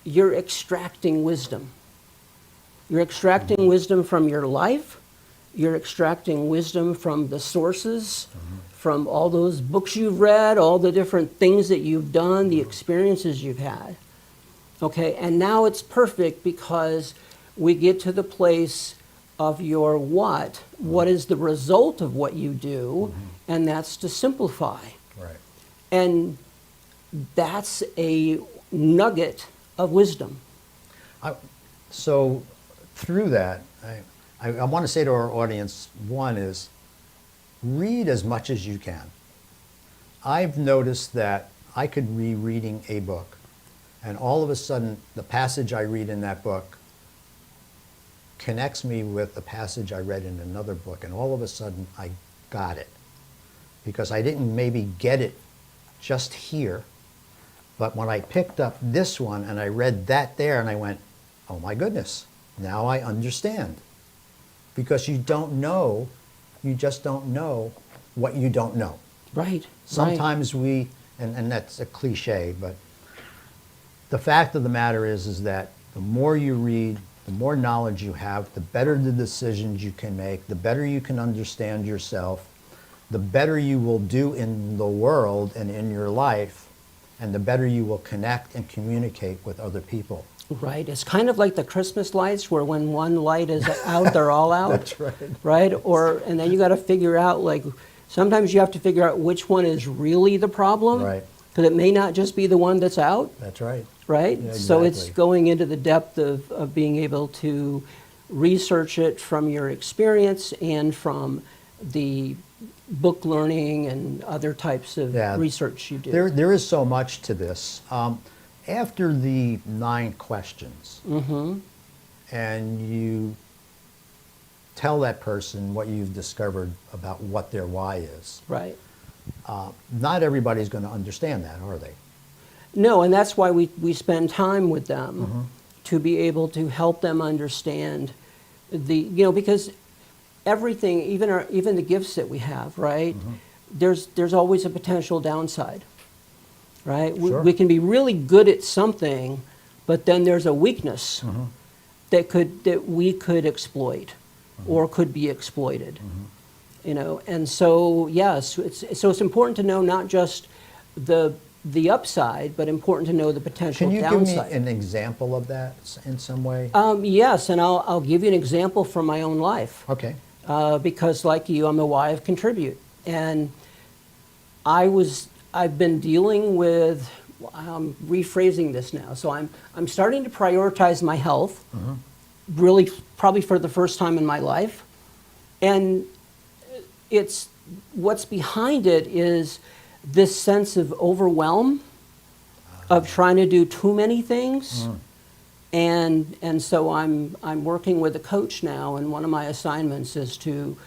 you're extracting wisdom. You're extracting wisdom from your life. You're extracting wisdom from the sources, from all those books you've read, all the different things that you've done, the experiences you've had. Okay, and now it's perfect because we get to the place of your what. What is the result of what you do? And that's to simplify. Right. And that's a nugget of wisdom. So through that, I want to say to our audience, one is read as much as you can. I've noticed that I could be reading a book, and all of a sudden the passage I read in that book connects me with the passage I read in another book, and all of a sudden I got it. Because I didn't maybe get it just here, but when I picked up this one and I read that there and I went, oh my goodness, now I understand. Because you don't know, you just don't know what you don't know. Right. Sometimes we, and that's a cliche, but the fact of the matter is that the more you read, the more knowledge you have, the better the decisions you can make, the better you can understand yourself, the better you will do in the world and in your life, and the better you will connect and communicate with other people. Right. It's kind of like the Christmas lights where when one light is out, they're all out. That's right. Right? And then you got to figure out, like, sometimes you have to figure out which one is really the problem. Right. Because it may not just be the one that's out. That's right. Right? Yeah, So it's exactly. going into the depth of being able to research it from your experience and from the book learning and other types of Yeah. research you do. There is so much to this. After the 9 questions, and you tell that person what you've discovered about what their why is, Right. not everybody's going to understand that, are they? No, and that's why we spend time with them to be able to help them understand because everything, even the gifts that we have, right? There's always a potential downside, right? Sure. We can be really good at something, but then there's a weakness that we could exploit or could be exploited. And so yes, it's important to know not just the the upside, but important to know the potential Can you give me downside. an example of that in some way? Yes, and I'll give you an example from my own life. Okay. Because like you, I'm a Y of contribute. And I've been dealing with, I'm rephrasing this now. So I'm starting to prioritize my health, really probably for the first time in my life. And it's, what's behind it is this sense of overwhelm, of trying to do too many things. And so I'm working with a coach now, and one of my assignments is to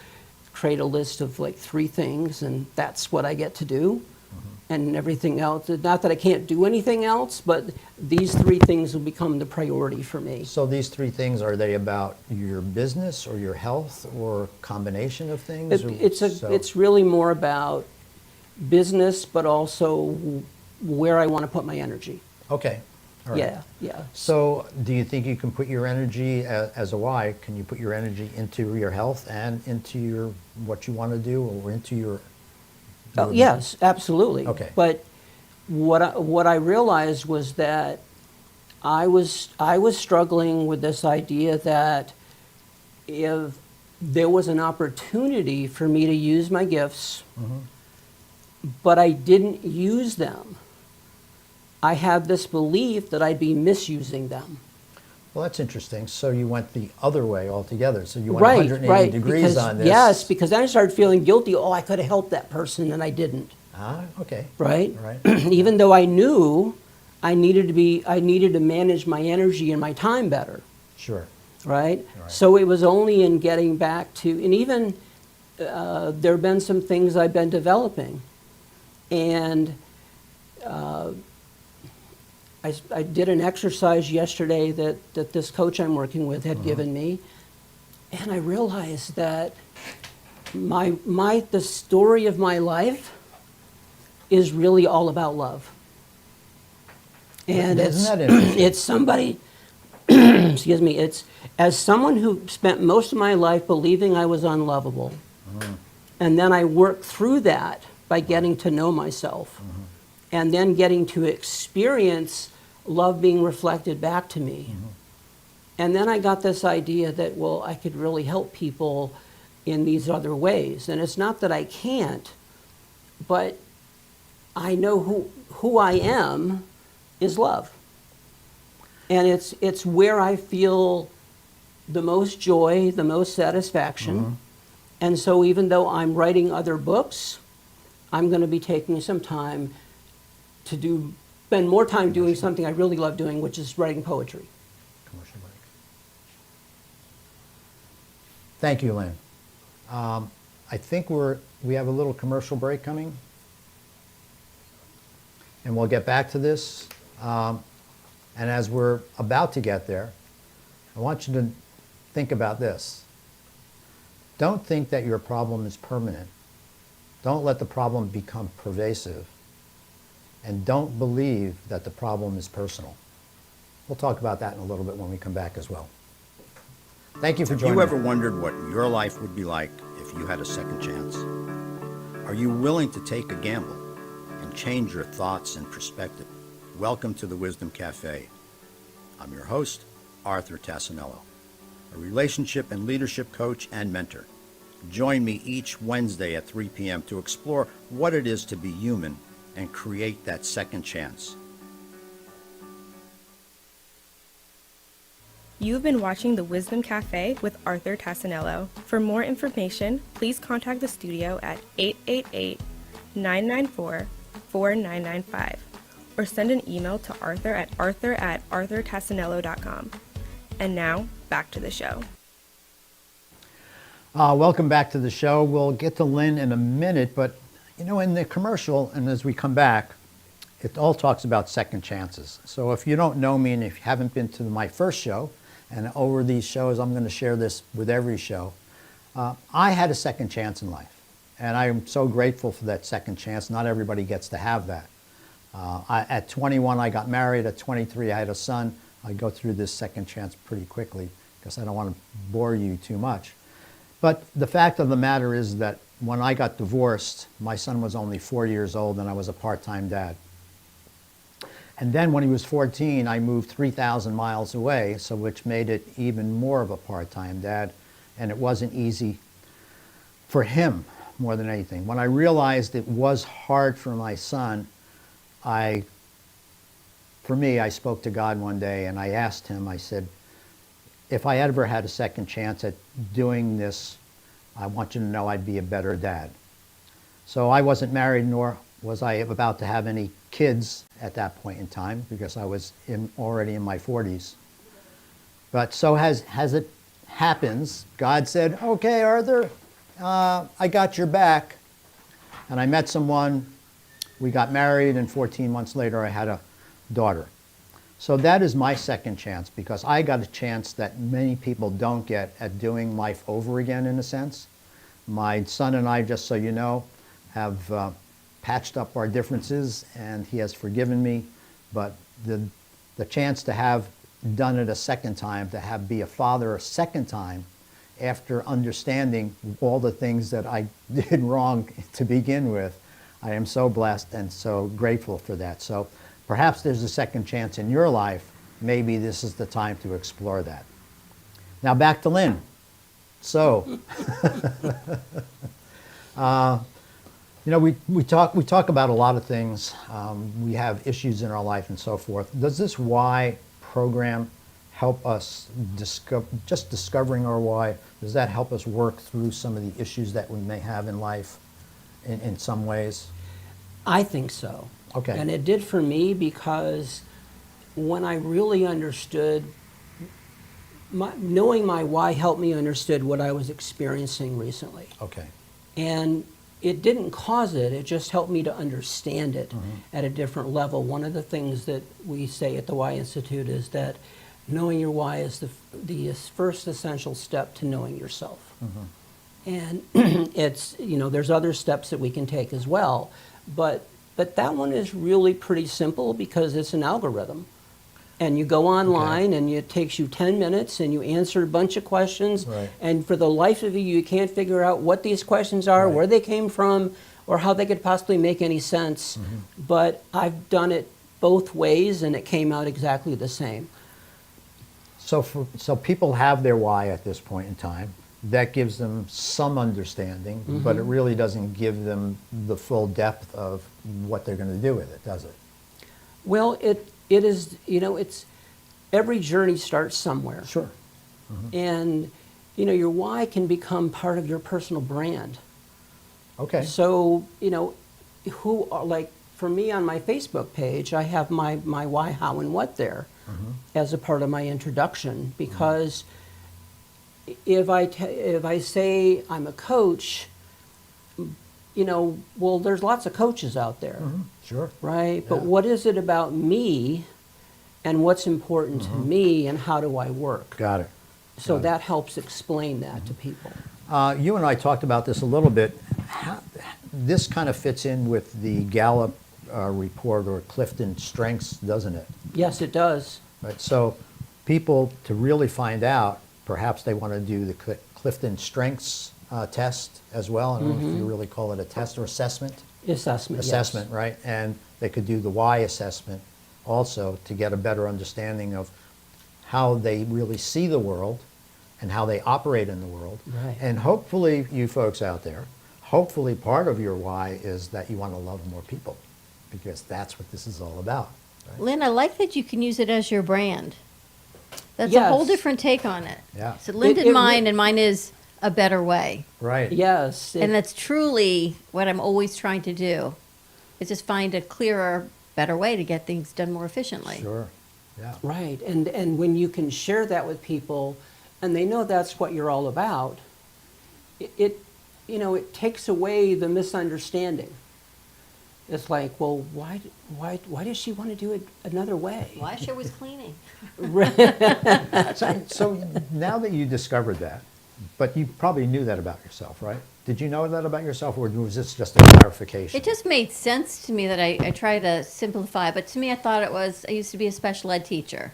create a list of like 3 things, and that's what I get to do. And everything else, not that I can't do anything else, but these 3 things will become the priority for me. So these 3 things, are they about your business or your health or combination of things? It's really more about business, but also where I want to put my energy. Okay. All right. Yeah. So do you think you can put your energy, as a Y, can you put your energy into your health and into your what you want to do, or into your... Oh, yes, absolutely. Okay. But what I realized was that I was struggling with this idea that if there was an opportunity for me to use my gifts, but I didn't use them, I had this belief that I'd be misusing them. Well, that's interesting. So you went the other way altogether. So you went Right, 180 degrees because, on this. Yes, because then I started feeling guilty. Oh, I could have helped that person, and I didn't. Ah, okay. Right? Right. Even though I knew I needed to manage my energy and my time better. Sure. Right? Right. So it was only in getting back to, and even there have been some things I've been developing, and I did an exercise yesterday that this coach I'm working with had given me, and I realized that the story of my life is really all about love. And Isn't that interesting? it's somebody, excuse me, it's as someone who spent most of my life believing I was unlovable, and then I worked through that by getting to know myself, and then getting to experience love being reflected back to me. And then I got this idea that, well, I could really help people in these other ways. And it's not that I can't, but I know who I am is love. And it's where I feel the most joy, the most satisfaction. And so even though I'm writing other books, I'm going to be taking some time to spend more time doing something I really love doing, which is writing poetry. Commercial break. Thank you, Lynn. I think we have a little commercial break coming, and we'll get back to this. And as we're about to get there, I want you to think about this. Don't think that your problem is permanent. Don't let the problem become pervasive. And don't believe that the problem is personal. We'll talk about that in a little bit when we come back as well. Thank you for Have joining you me. ever wondered what your life would be like if you had a second chance? Are you willing to take a gamble and change your thoughts and perspective? Welcome to the Wisdom Cafe. I'm your host, Arthur Tassinello, a relationship and leadership coach and mentor. Join me each Wednesday at 3 p.m. to explore what it is to be human and create that second chance. You've been watching The Wisdom Cafe with Arthur Tassinello. For more information, please contact the studio at 888-994-4995 or send an email to arthur@arthurtassinello.com. And now, back to the show. Welcome back to the show. We'll get to Lynn in a minute, but you know, in the commercial, and as we come back, it all talks about second chances. So if you don't know me and if you haven't been to my first show, and over these shows, I'm going to share this with every show, I had a second chance in life. And I am so grateful for that second chance. Not everybody gets to have that. At 21, I got married. At 23, I had a son. I go through this second chance pretty quickly because I don't want to bore you too much. But the fact of the matter is that when I got divorced, my son was only 4 years old and I was a part-time dad. And then when he was 14, I moved 3,000 miles away, so which made it even more of a part-time dad. And it wasn't easy for him more than anything. When I realized it was hard for my son, for me, I spoke to God one day and I asked him, I said, if I ever had a second chance at doing this, I want you to know I'd be a better dad. So I wasn't married, nor was I about to have any kids at that point in time, because I was already in my 40s. But so as it happens, God said, okay, Arthur, I got your back. And I met someone, we got married, and 14 months later I had a daughter. So that is my second chance, because I got a chance that many people don't get at doing life over again, in a sense. My son and I, just so you know, have patched up our differences, and he has forgiven me. But the chance to have done it a second time, to be a father a second time, after understanding all the things that I did wrong to begin with, I am so blessed and so grateful for that. So perhaps there's a second chance in your life. Maybe this is the time to explore that. Now back to Lynn. So, you know, we talk about a lot of things. We have issues in our life and so forth. Does this why program help us discovering our why? Does that help us work through some of the issues that we may have in life in some ways? I think so. Okay. And it did for me, because when I really understood, knowing my why helped me understood what I was experiencing recently. Okay. And it didn't cause it, it just helped me to understand it at a different level. One of the things that we say at the Why Institute is that knowing your why is the first essential step to knowing yourself. And it's, you know, there's other steps that we can take as well, but that one is really pretty simple, because it's an algorithm. And you go online and it takes you 10 minutes and you answer a bunch of questions. Right. And for the life of you can't figure out what these questions are, Right. where they came from, or how they could possibly make any sense. But I've done it both ways and it came out exactly the same. So people have their why at this point in time. That gives them some understanding, but it really doesn't give them the full depth of what they're going to do with it, does it? Well, it is, you know, it's, every journey starts somewhere. Sure. And, you know, your why can become part of your personal brand. Okay. So, you know, like for me on my Facebook page, I have my why, how, and what there as a part of my introduction, because if I say I'm a coach, you know, well, there's lots of coaches out there, Sure. right? But Yeah. what is it about me, and what's important to me, and how do I work? Got it. So Got it. that helps explain that to people. You and I talked about this a little bit. This kind of fits in with the Gallup report, or Clifton Strengths, doesn't it? Yes, it does. Right. So people, to really find out, perhaps they want to do the Clifton Strengths test as well. I don't know if you really call it a test or assessment. Assessment. Assessment, right? And they could do the why assessment also, to get a better understanding of how they really see the world and how they operate in the world. Right. And hopefully, you folks out there, hopefully part of your why is that you want to love more people, because that's what this is all about. Right? Lynn, I like that you can use it as your brand. That's a whole Yes. different take on it. Yeah. So Lynn did It mine, and mine is a better way. Right. Yes. And that's truly what I'm always trying to do, is just find a clearer, better way to get things done more efficiently. Sure. Yeah. Right, and when you can share that with people, and they know that's what you're all about, it you know, it takes away the misunderstanding. It's like, well, why does she want to do it another way? Last year was cleaning. So now that you discovered that, but you probably knew that about yourself, right? Did you know that about yourself, or was this just a clarification? It just made sense to me that I try to simplify, but to me I thought it was, I used to be a special ed teacher.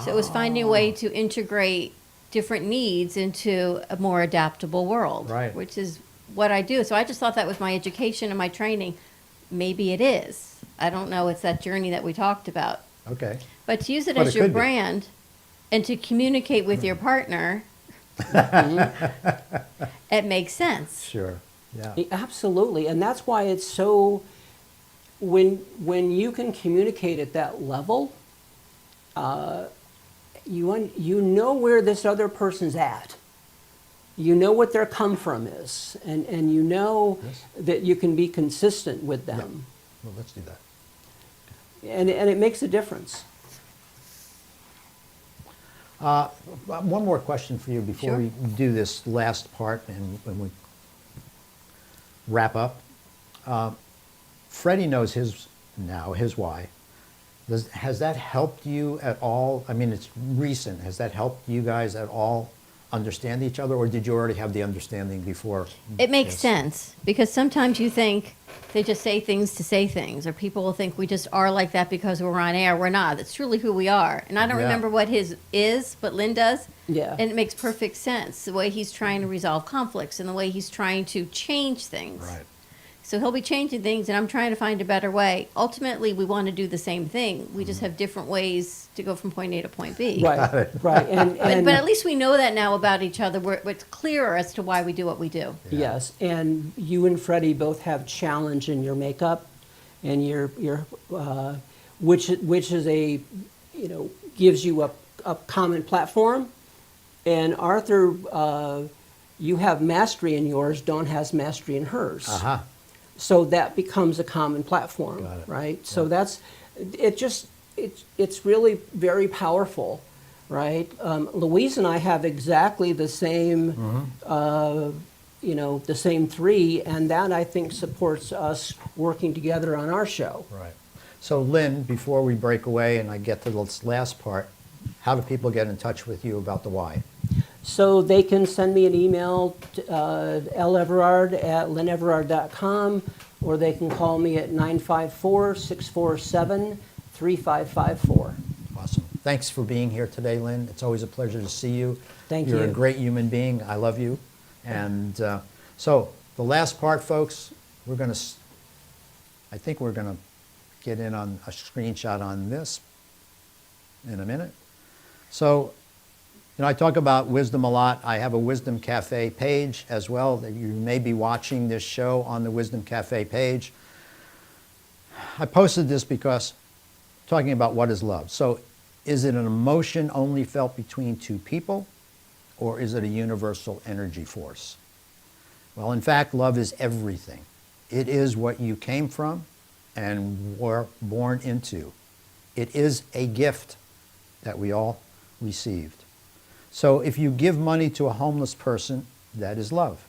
So it was finding a way to integrate different needs into a more adaptable world. Right. Which is what I do. So I just thought that was my education and my training. Maybe it is. I don't know, it's that journey that we talked about. Okay. But to use it But as it your could be. brand and to communicate with your partner, it makes sense. Sure. Yeah. Absolutely, and that's why it's so, when you can communicate at that level, you know where this other person's at. You know what their come from is, and you know that you can be consistent with them, Well, let's do that. and it makes a difference. One more question for you before Sure. we do this last part and when we wrap up. Freddie knows his why. Has that helped you at all? I mean, it's recent. Has that helped you guys at all understand each other, or did you already have the understanding before? It makes this? sense because sometimes you think they just say things to say things, or people will think we just are like that because we're on air. We're not. That's truly who we are. And I don't Yeah. remember what his is, but Lynn does. Yeah. And it makes perfect sense the way he's trying to resolve conflicts and the way he's trying to change things. Right. So he'll be changing things, and I'm trying to find a better way. Ultimately, we want to do the same thing. We just have different ways to go from point A to point B. Right, right, But at least we know that now about each other. It's clearer as to why we do what we do. yes, and you and Freddie both have challenge in your makeup, and your which is a, gives you a common platform, and Arthur, you have mastery in yours. Dawn has mastery in hers. Uh-huh. So that becomes a common platform, Got it. right? So it's really very powerful, right? Louise and I have exactly the same, the same three, and that I think supports us working together on our show. Right. So Lynn, before we break away and I get to this last part, how do people get in touch with you about the why? So they can send me an email to leverard@lyneverard.com, or they can call me at 954-647-3554. Awesome. Thanks for being here today, Lynn. It's always a pleasure to see you. Thank You're you. a great human being. I love you. And so the last part, folks, I think we're going to get in on a screenshot on this in a minute. So, I talk about wisdom a lot. I have a Wisdom Cafe page as well that you may be watching this show on the Wisdom Cafe page. I posted this because talking about what is love. So is it an emotion only felt between two people, or is it a universal energy force? Well, in fact, love is everything. It is what you came from and were born into. It is a gift that we all received. So if you give money to a homeless person, that is love.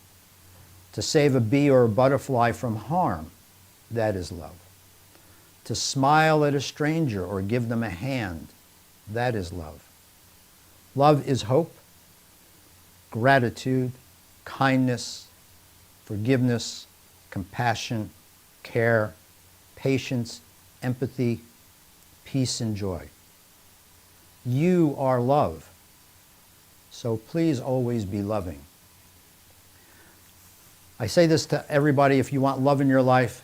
To save a bee or a butterfly from harm, that is love. To smile at a stranger or give them a hand, that is love. Love is hope, gratitude, kindness, forgiveness, compassion, care, patience, empathy, peace, and joy. You are love. So please always be loving. I say this to everybody: if you want love in your life,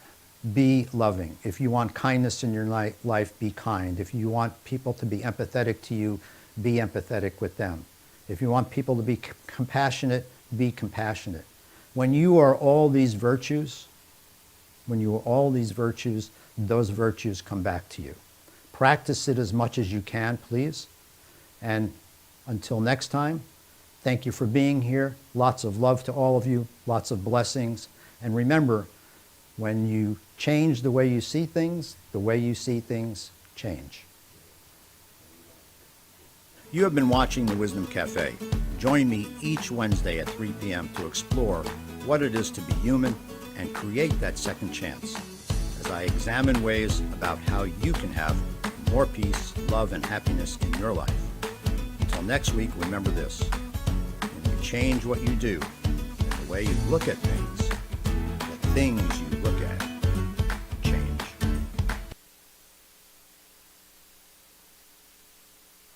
be loving. If you want kindness in your life, be kind. If you want people to be empathetic to you, be empathetic with them. If you want people to be compassionate, be compassionate. When you are all these virtues, those virtues come back to you. Practice it as much as you can, please. And until next time, thank you for being here. Lots of love to all of you, lots of blessings. And remember, when you change the way you see things change. You have been watching the Wisdom Cafe. Join me each Wednesday at 3 p.m. to explore what it is to be human and create that second chance, as I examine ways about how you can have more peace, love, and happiness in your life. Until next week, remember this: when you change what you do and the way you look at things, the things you